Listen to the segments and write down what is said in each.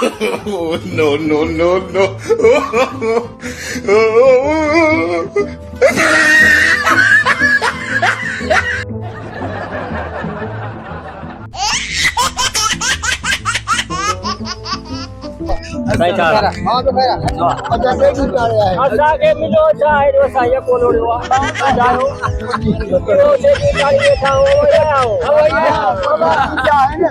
no, no, no, no. बैठा हाँ तो मेरा अच्छा देख क्या रहा है अच्छा के मिलो चाहे जो साया को लो जाओ तो से की गाड़ी बैठा हो जाओ क्या है ना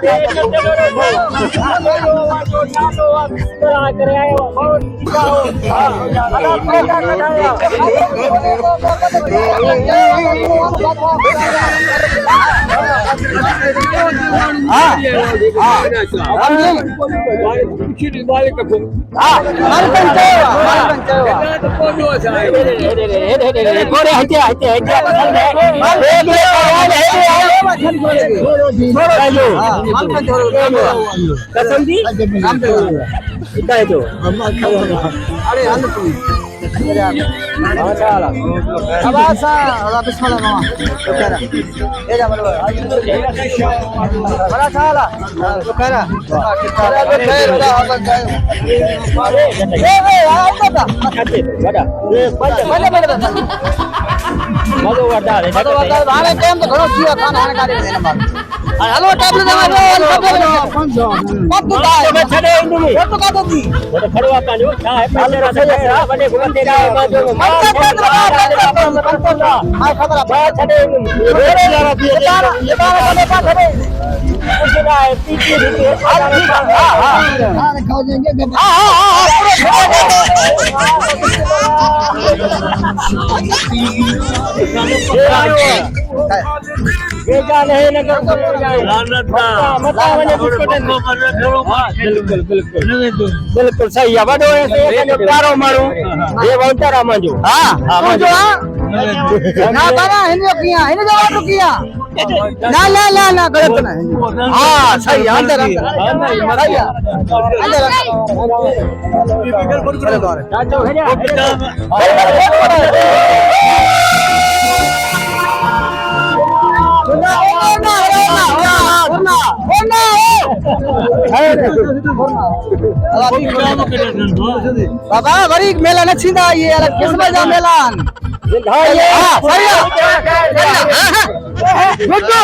तो चालो आप तरह करे आए हो बहुत जाओ हेलो टैबलेट बिल्कुल सही है वडो ऐसे प्यारो मारू ये वंतरा मंजो हां मंजो ना बाबा हिंदो किया हिंदो जवाब किया ना ना ना ना गलत ना हां सही है अंदर अंदर सही है अंदर चाचो बाबा बड़ी मेला न छींदा ये अलग किस्म जा मेलान हां सही है रुको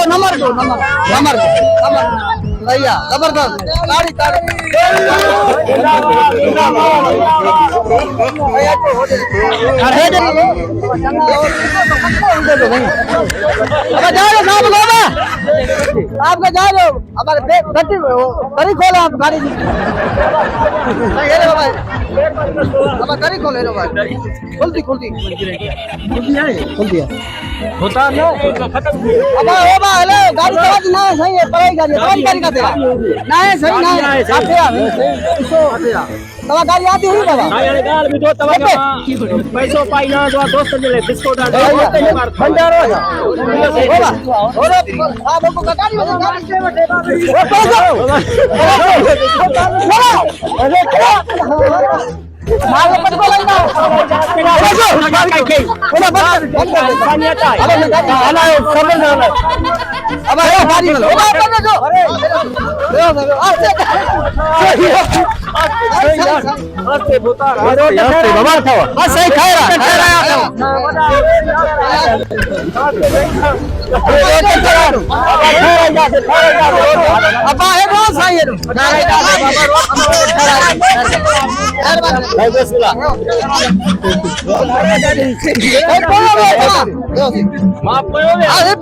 नंबर दो भैया जबरदस्त ताड़ी ताड़ी आपका जा रहे हो हमारे गाड़ी खोलो आप गाड़ी गाड़ी खोले खुलती होता ना अब हेलो गाड़ी चला ना सही है पढ़ाई गाड़ी का तेरा ना है सही ना है तवा गाड़ी आती है बाबा गाड़ी में दो तवा पैसो पाई ना जो दोस्त मिले बिस्कुट भंडारो आप को गाड़ी में गाड़ी से अरे मारो पट को लेना अब गाड़ी में लो अरे बता बाबा था बस सही खा रहा अब है बहुत सही है माफ अरे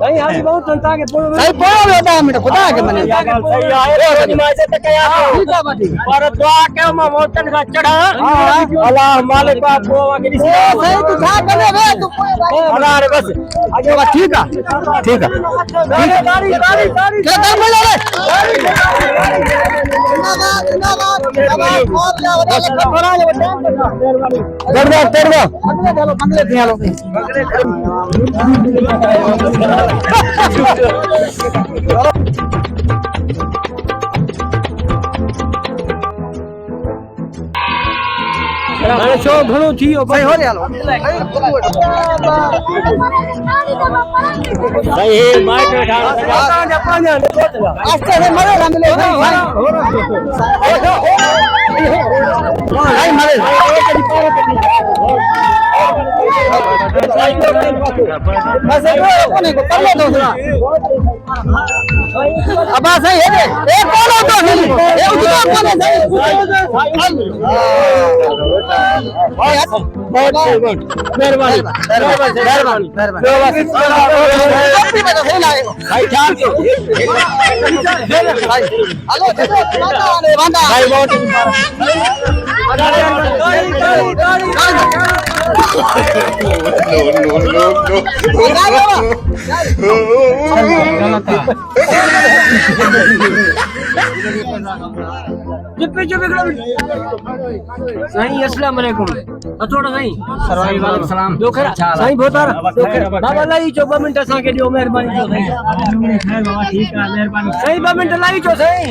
नहीं हां बहुत संता के सही पोयो होता है खुदा के मने सही आए रोज मासे तक या ठीक है बाटी और दुआ के मोटन का चढ़ा अल्लाह मालिक का दुआ के सही तू था करे बे तू अल्लाह रे बस आगे बा ठीक है गाड़ी क्या काम बोले रे तेरवा अगले चलो बंगले दिया लो हाणे छो घणो थी वियो भाई हो रे हलो भाई हे माइक वेठा पंहिंजा पंहिंजा आस्ते से मरे ना मिले भाई मरे बस कोने को कर लो दूसरा अब सही है रे ए कौन हो तो ए उठो कोने सही भाई बहुत मेहरबानी मेहरबानी भाई ठाक भाई हेलो बांधा भाई बहुत साईं अस्सलाम वालेकुम अथोड़ा साईं वालेकुम सलाम दोखरा साईं भोतार बाबा लाई जो 2 मिनट असा के दियो मेहरबानी साईं 2 मिनट लाई जो साईं